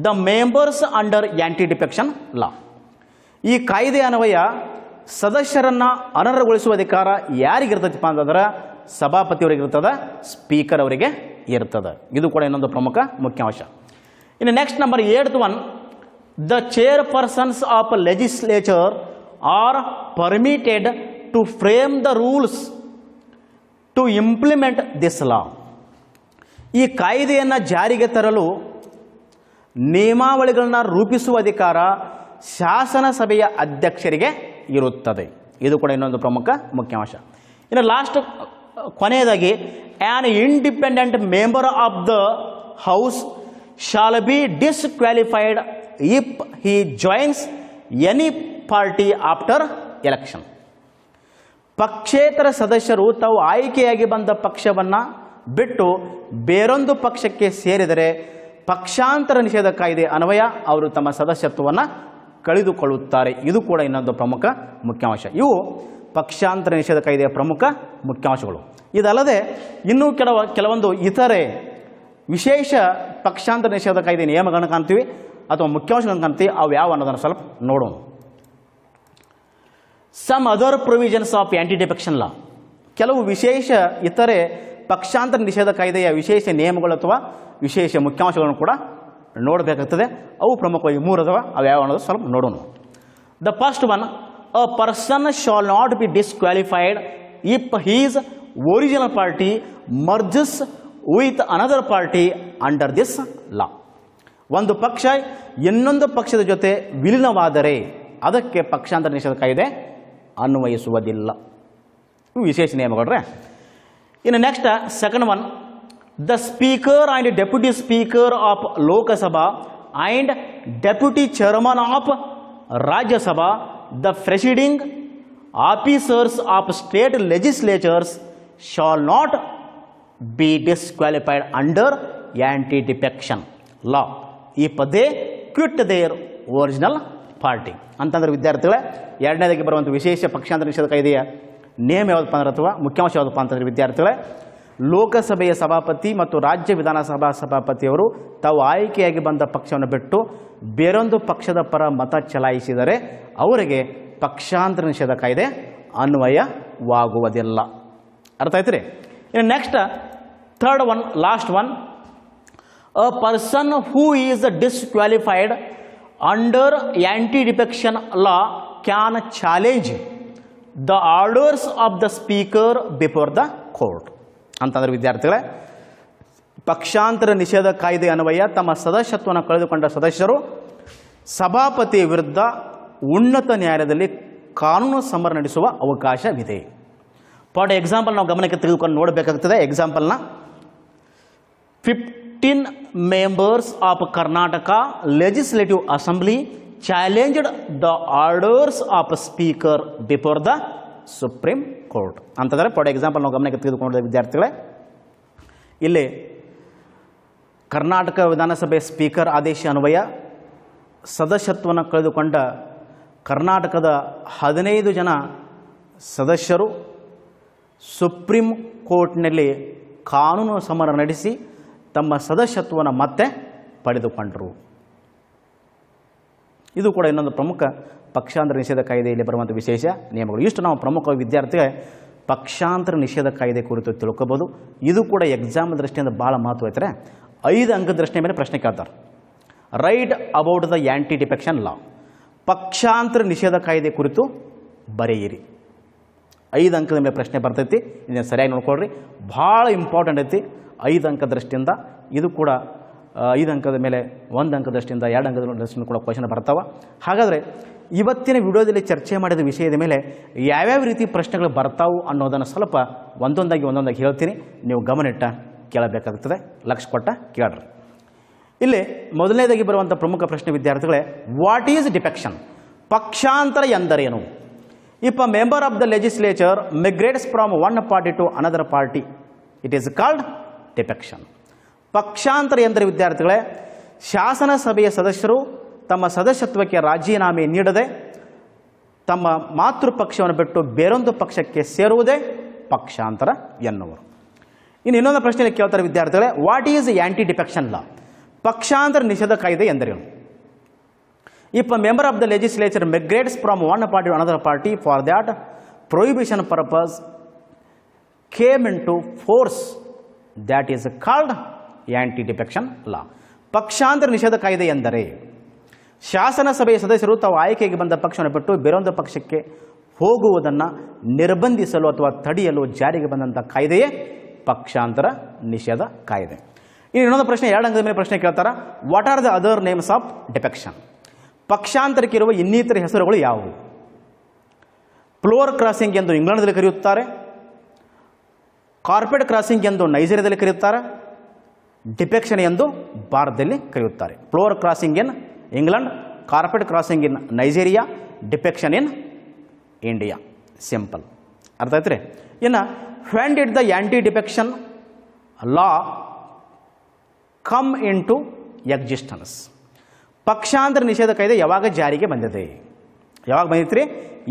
the members under anti defection law. ಈ ಕಾಯ್ದೆ ಅನ್ವಯ ಸದಸ್ಯರನ್ನು ಅನರ್ಹಗೊಳಿಸುವ ಅಧಿಕಾರ ಯಾರಿಗಿರ್ತದಪ್ಪ ಅಂತಂದ್ರೆ ಸಭಾಪತಿಯವರಿಗಿರ್ತದೆ, ಸ್ಪೀಕರ್ ಅವರಿಗೆ ಇರ್ತದೆ. ಇದು ಕೂಡ ಇನ್ನೊಂದು ಪ್ರಮುಖ ಮುಖ್ಯಾಂಶ. ಇನ್ನು next number 8th one, the chairpersons of legislature are permitted to frame the rules to implement this law. ಈ ಕಾಯ್ದೆಯನ್ನು ಜಾರಿಗೆ ತರಲು ನಿಯಮಾವಳಿಗಳನ್ನು ರೂಪಿಸುವ ಅಧಿಕಾರ ಶಾಸನ ಸಭೆಯ ಅಧ್ಯಕ್ಷರಿಗೆ ಇರುತ್ತದೆ. ಇದು ಕೂಡ ಇನ್ನೊಂದು ಪ್ರಮುಖ ಮುಖ್ಯಾಂಶ. ಇನ್ನು ಲಾಸ್ಟ್ ಕೊನೆಯದಾಗಿ, an independent member of the house shawl be disqualified if he joins any party after election. ಪಕ್ಷೇತರ ಸದಸ್ಯರು ತಾವು ಆಯ್ಕೆಯಾಗಿ ಬಂದ ಪಕ್ಷವನ್ನು ಬಿಟ್ಟು ಬೇರೊಂದು ಪಕ್ಷಕ್ಕೆ ಸೇರಿದರೆ ಪಕ್ಷಾಂತರ ನಿಷೇಧ ಕಾಯ್ದೆ ಅನ್ವಯ ಅವರು ತಮ್ಮ ಸದಸ್ಯತ್ವವನ್ನು ಕಳೆದುಕೊಳ್ಳುತ್ತಾರೆ. ಇದು ಕೂಡ ಇನ್ನೊಂದು ಪ್ರಮುಖ ಮುಖ್ಯಾಂಶ. ಇವು ಪಕ್ಷಾಂತರ ನಿಷೇಧ ಕಾಯ್ದೆಯ ಪ್ರಮುಖ ಮುಖ್ಯಾಂಶಗಳು. ಇದಲ್ಲದೆ ಇನ್ನೂ ಕೆಲವೊಂದು ಇತರೆ ವಿಶೇಷ ಪಕ್ಷಾಂತರ ನಿಷೇಧ ಕಾಯ್ದೆ ನಿಯಮಗಳನ್ನು ಕಾಣ್ತೀವಿ ಅಥವಾ ಮುಖ್ಯಾಂಶಗಳನ್ನು ಕಾಣ್ತೀವಿ. ಅವು ಯಾವ ಅನ್ನೋದನ್ನು ಸ್ವಲ್ಪ ನೋಡೋಣ. Some other provisions of anti defection law. ಕೆಲವು ವಿಶೇಷ ಇತರೆ ಪಕ್ಷಾಂತರ ನಿಷೇಧ ಕಾಯ್ದೆಯ ವಿಶೇಷ ನಿಯಮಗಳು ಅಥವಾ ವಿಶೇಷ ಮುಖ್ಯಾಂಶಗಳನ್ನು ಕೂಡ ನೋಡಬೇಕಾಗ್ತದೆ. ಅವು ಪ್ರಮುಖವಾಗಿ 3 ಅದಾವ. ಅವು ಯಾವ ಅನ್ನೋದು ಸ್ವಲ್ಪ ನೋಡೋಣ. The first one, a person shall not be disqualified if his original party merges with another party under this law. ಒಂದು ಪಕ್ಷ ಇನ್ನೊಂದು ಪಕ್ಷದ ಜೊತೆ ವಿಲೀನವಾದರೆ ಅದಕ್ಕೆ ಪಕ್ಷಾಂತರ ನಿಷೇಧ ಕಾಯ್ದೆ ಅನ್ವಯಿಸುವುದಿಲ್ಲ. ಇವು ವಿಶೇಷ ನಿಯಮಗಳ್ರೆ. ಇನ್ನು next second one, the speaker and deputy speaker of Lok Sabha and deputy chairman of Rajya Sabha, the preceding officers of state legislatures shawl not be disqualified under anti defection law. ಈ ಪದೇ ಕ್ವಿಟ್ ದೇರ್ ಒರಿಜಿನಲ್ ಪಾರ್ಟಿ ಅಂತಂದ್ರೆ ವಿದ್ಯಾರ್ಥಿಗಳೇ, ಎರಡನೇದಾಗಿ ಬರುವಂಥ ವಿಶೇಷ ಪಕ್ಷಾಂತರ ನಿಷೇಧ ಕಾಯ್ದೆಯ ನೇಮ ಯಾವುದಪ್ಪ ಅಂದ್ರೆ ಅಥವಾ ಮುಖ್ಯಾಂಶ ಯಾವುದಪ್ಪ ಅಂತಂದರೆ ವಿದ್ಯಾರ್ಥಿಗಳೇ, ಲೋಕಸಭೆಯ ಸಭಾಪತಿ ಮತ್ತು ರಾಜ್ಯ ವಿಧಾನಸಭಾ ಸಭಾಪತಿಯವರು ತಾವು ಆಯ್ಕೆಯಾಗಿ ಬಂದ ಪಕ್ಷವನ್ನು ಬಿಟ್ಟು ಬೇರೊಂದು ಪಕ್ಷದ ಪರ ಮತ ಚಲಾಯಿಸಿದರೆ ಅವರಿಗೆ ಪಕ್ಷಾಂತರ ನಿಷೇಧ ಕಾಯ್ದೆ ಅನ್ವಯವಾಗುವುದಿಲ್ಲ. ಅರ್ಥ ಆಯ್ತು ರೀ. ಇನ್ನು next third one, last one, a person who is disqualified under anti defection law can challenge the orders of the speaker before the court ಅಂತಂದರೆ ವಿದ್ಯಾರ್ಥಿಗಳೇ, ಪಕ್ಷಾಂತರ ನಿಷೇಧ ಕಾಯ್ದೆ ಅನ್ವಯ ತಮ್ಮ ಸದಸ್ಯತ್ವವನ್ನು ಕಳೆದುಕೊಂಡ ಸದಸ್ಯರು ಸಭಾಪತಿಯ ವಿರುದ್ಧ ಉನ್ನತ ನ್ಯಾಯಾಲಯದಲ್ಲಿ ಕಾನೂನು ಸಮರ ನಡೆಸುವ ಅವಕಾಶವಿದೆ. ಫಾರ್ ಎಕ್ಸಾಂಪಲ್ ನಾವು ಗಮನಕ್ಕೆ ತೆಗೆದುಕೊಂಡು ನೋಡಬೇಕಾಗ್ತದೆ. ಎಕ್ಸಾಂಪಲ್ನ 15 members of Karnataka legislative assembly challenged the orders of speaker before the supreme court ಅಂತಂದರೆ ಫಾರ್ ಎಕ್ಸಾಂಪಲ್ ನಾವು ಗಮನಕ್ಕೆ ತೆಗೆದುಕೊಂಡ ವಿದ್ಯಾರ್ಥಿಗಳೇ, ಇಲ್ಲಿ ಕರ್ನಾಟಕ ವಿಧಾನಸಭೆ ಸ್ಪೀಕರ್ ಆದೇಶ ಅನ್ವಯ ಸದಸ್ಯತ್ವವನ್ನು ಕಳೆದುಕೊಂಡ ಕರ್ನಾಟಕದ 15 ಜನ ಸದಸ್ಯರು ಸುಪ್ರೀಂ ಕೋರ್ಟ್ನಲ್ಲಿ ಕಾನೂನು ಸಮರ ನಡೆಸಿ ತಮ್ಮ ಸದಸ್ಯತ್ವವನ್ನು ಮತ್ತೆ ಪಡೆದುಕೊಂಡರು. ಇದು ಕೂಡ ಇನ್ನೊಂದು ಪ್ರಮುಖ ಪಕ್ಷಾಂತರ ನಿಷೇಧ ಕಾಯ್ದೆಯಲ್ಲಿ ಬರುವಂಥ ವಿಶೇಷ ನಿಯಮಗಳು. ಇಷ್ಟು ನಾವು ಪ್ರಮುಖ ವಿದ್ಯಾರ್ಥಿಗೆ ಪಕ್ಷಾಂತರ ನಿಷೇಧ ಕಾಯ್ದೆ ಕುರಿತು ತಿಳ್ಕೊಬೋದು. ಇದು ಕೂಡ ಎಕ್ಸಾಮ್ ದೃಷ್ಟಿಯಿಂದ ಭಾಳ ಮಹತ್ವ ಐತಾರೆ. 5 ಅಂಕದ ದೃಷ್ಟಿಯ ಮೇಲೆ ಪ್ರಶ್ನೆ ಕೇಳ್ತಾರೆ. Write about the anti defection law, ಪಕ್ಷಾಂತರ ನಿಷೇಧ ಕಾಯ್ದೆ ಕುರಿತು ಬರೆಯಿರಿ. 5 ಅಂಕದ ಮೇಲೆ ಪ್ರಶ್ನೆ ಬರ್ತೈತಿ. ಇದನ್ನು ಸರಿಯಾಗಿ ನೋಡ್ಕೊಳ್ರಿ, ಭಾಳ ಇಂಪಾರ್ಟೆಂಟ್ ಐತಿ. 5 ಅಂಕದ ದೃಷ್ಟಿಯಿಂದ ಇದು ಕೂಡ 5 ಅಂಕದ ಮೇಲೆ 1 ಅಂಕದ ದೃಷ್ಟಿಯಿಂದ 2 ಅಂಕದ ದೃಷ್ಟಿಯಿಂದ ಕೂಡ ಕ್ವಶನ್ ಬರ್ತಾವೆ. ಹಾಗಾದರೆ ಇವತ್ತಿನ ವಿಡಿಯೋದಲ್ಲಿ ಚರ್ಚೆ ಮಾಡಿದ ವಿಷಯದ ಮೇಲೆ ಯಾವ್ಯಾವ ರೀತಿ ಪ್ರಶ್ನೆಗಳು ಬರ್ತಾವು ಅನ್ನೋದನ್ನು ಸ್ವಲ್ಪ ಒಂದೊಂದಾಗಿ ಹೇಳ್ತೀನಿ. ನೀವು ಗಮನಿಟ್ಟ ಕೇಳಬೇಕಾಗ್ತದೆ, ಲಕ್ಷ್ಯ ಕೊಟ್ಟ ಕೇಳ್ರಿ. ಇಲ್ಲಿ ಮೊದಲನೇದಾಗಿ ಬರುವಂಥ ಪ್ರಮುಖ ಪ್ರಶ್ನೆ ವಿದ್ಯಾರ್ಥಿಗಳೇ, ವಾಟ್ ಈಸ್ ಡಿಫೆಕ್ಷನ್? ಪಕ್ಷಾಂತರ ಎಂದರೇನು? If a member of the legislature migrates from one party to another party it is called defection. ಪಕ್ಷಾಂತರ ಎಂದರೆ ವಿದ್ಯಾರ್ಥಿಗಳೇ, ಶಾಸನ ಸಭೆಯ ಸದಸ್ಯರು ತಮ್ಮ ಸದಸ್ಯತ್ವಕ್ಕೆ ರಾಜೀನಾಮೆ ನೀಡದೆ ತಮ್ಮ ಮಾತೃಪಕ್ಷವನ್ನು ಬಿಟ್ಟು ಬೇರೊಂದು ಪಕ್ಷಕ್ಕೆ ಸೇರುವುದೇ ಪಕ್ಷಾಂತರ ಎನ್ನುವರು. ಇನ್ನು ಇನ್ನೊಂದು ಪ್ರಶ್ನೆ ಕೇಳ್ತಾರೆ ವಿದ್ಯಾರ್ಥಿಗಳೇ, what is anti defection law? ಪಕ್ಷಾಂತರ ನಿಷೇಧ ಕಾಯ್ದೆ ಎಂದರೇನು? If a member of the legislature migrates from one party to another party for that prohibition purpose came into force that is called anti defection law. ಪಕ್ಷಾಂತರ ನಿಷೇಧ ಕಾಯ್ದೆ ಎಂದರೆ ಶಾಸನ ಸಭೆಯ ಸದಸ್ಯರು ತಾವು ಆಯ್ಕೆಗೆ ಬಂದ ಪಕ್ಷವನ್ನು ಬಿಟ್ಟು ಬೇರೊಂದು ಪಕ್ಷಕ್ಕೆ ಹೋಗುವುದನ್ನು ನಿರ್ಬಂಧಿಸಲು ಅಥವಾ ತಡೆಯಲು ಜಾರಿಗೆ ಬಂದಂಥ ಕಾಯ್ದೆಯೇ ಪಕ್ಷಾಂತರ ನಿಷೇಧ ಕಾಯ್ದೆ. ಇನ್ನು ಇನ್ನೊಂದು ಪ್ರಶ್ನೆ, 2 ಅಂಕದ ಮೇಲೆ ಪ್ರಶ್ನೆ ಕೇಳ್ತಾರೆ, what are the other names of defection? ಪಕ್ಷಾಂತರಕ್ಕೆ ಇರುವ ಇನ್ನಿತರ ಹೆಸರುಗಳು ಯಾವುವು? ಫ್ಲೋರ್ ಕ್ರಾಸಿಂಗ್ ಎಂದು ಇಂಗ್ಲೆಂಡ್ನಲ್ಲಿ ಕರೆಯುತ್ತಾರೆ, ಕಾರ್ಪೆಟ್ ಕ್ರಾಸಿಂಗ್ ಎಂದು ನೈಜೀರಿಯಾದಲ್ಲಿ ಕರೆಯುತ್ತಾರೆ, ಡಿಫೆಕ್ಷನ್ ಎಂದು ಭಾರತದಲ್ಲಿ ಕರೆಯುತ್ತಾರೆ. Floor crossing in England, carpet crossing in Nigeria, defection in India. Simple, ಅರ್ಥ ಆಯ್ತು ರೀ. ಇನ್ನು when did the anti defection law come into existence? ಪಕ್ಷಾಂತರ ನಿಷೇಧ ಕಾಯ್ದೆ ಯಾವಾಗ ಜಾರಿಗೆ ಬಂದಿದೆ? ಯಾವಾಗ ಬಂದಿತ್ತು ರೀ?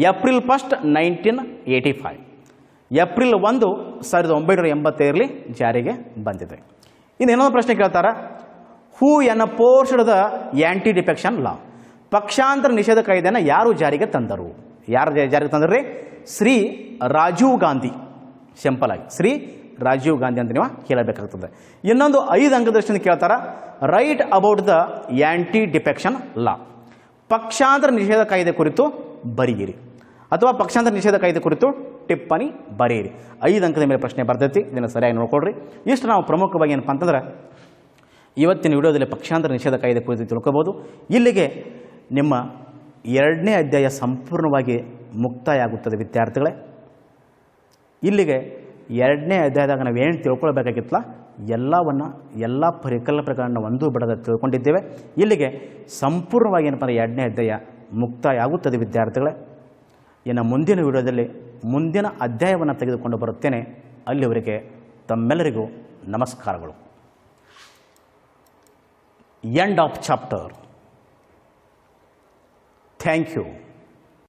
ಏಪ್ರಿಲ್ 1, 1985. ಏಪ್ರಿಲ್ 1, 1985ರಲ್ಲಿ ಜಾರಿಗೆ ಬಂದಿದೆ. ಇನ್ನು ಇನ್ನೊಂದು ಪ್ರಶ್ನೆ ಕೇಳ್ತಾರೆ, who enforced the anti defection law? ಪಕ್ಷಾಂತರ ನಿಷೇಧ ಕಾಯ್ದೆಯನ್ನು ಯಾರು ಜಾರಿಗೆ ತಂದರು? ಯಾರು ಜಾರಿಗೆ ತಂದ್ರಿ? ಶ್ರೀ ರಾಜೀವ್ ಗಾಂಧಿ. ಸಿಂಪಲ್ ಆಗಿ ಶ್ರೀ ರಾಜೀವ್ ಗಾಂಧಿ ಅಂತ ನೀವು ಹೇಳಬೇಕಾಗ್ತದೆ. ಇನ್ನೊಂದು 5 ಅಂಕದ ದೃಷ್ಟಿಯಿಂದ ಕೇಳ್ತಾರೆ, write about the anti defection law. ಪಕ್ಷಾಂತರ ನಿಷೇಧ ಕಾಯ್ದೆ ಕುರಿತು ಬರೆಯಿರಿ ಅಥವಾ ಪಕ್ಷಾಂತರ ನಿಷೇಧ ಕಾಯ್ದೆ ಕುರಿತು ಟಿಪ್ಪಣಿ ಬರೆಯಿರಿ. 5 ಅಂಕದ ಮೇಲೆ ಪ್ರಶ್ನೆ ಬರ್ತೈತಿ. ಇದನ್ನು ಸರಿಯಾಗಿ ನೋಡ್ಕೊಳ್ರಿ. ಇಷ್ಟು ನಾವು ಪ್ರಮುಖವಾಗಿ ಏನಪ್ಪ ಅಂತಂದ್ರೆ ಇವತ್ತಿನ ವಿಡಿಯೋದಲ್ಲಿ ಪಕ್ಷಾಂತರ ನಿಷೇಧ ಕಾಯ್ದೆ ಕುರಿತು ತಿಳ್ಕೊಬೋದು. ಇಲ್ಲಿಗೆ ನಿಮ್ಮ 2ನೇ ಅಧ್ಯಾಯ ಸಂಪೂರ್ಣವಾಗಿ ಮುಕ್ತಾಯ ಆಗುತ್ತದೆ ವಿದ್ಯಾರ್ಥಿಗಳೇ. ಇಲ್ಲಿಗೆ 2ನೇ ಅಧ್ಯಾಯದಾಗ ನಾವೇನು ತಿಳ್ಕೊಳ್ಬೇಕಾಗಿತ್ತಲ್ಲ ಎಲ್ಲ ಪರಿಕಲ್ಪನೆಗಳನ್ನು ಒಂದೂ ಬಿಡದೆ ತಿಳ್ಕೊಂಡಿದ್ದೇವೆ. ಇಲ್ಲಿಗೆ ಸಂಪೂರ್ಣವಾಗಿ ಏನಪ್ಪ ಅಂದರೆ 2ನೇ ಅಧ್ಯಾಯ ಮುಕ್ತಾಯ ಆಗುತ್ತದೆ ವಿದ್ಯಾರ್ಥಿಗಳೇ. ಇನ್ನು ಮುಂದಿನ ವಿಡಿಯೋದಲ್ಲಿ ಮುಂದಿನ ಅಧ್ಯಾಯವನ್ನು ತೆಗೆದುಕೊಂಡು ಬರುತ್ತೇನೆ. ಅಲ್ಲಿವರೆಗೆ ತಮ್ಮೆಲ್ಲರಿಗೂ ನಮಸ್ಕಾರಗಳು. End of chapter. Thank you.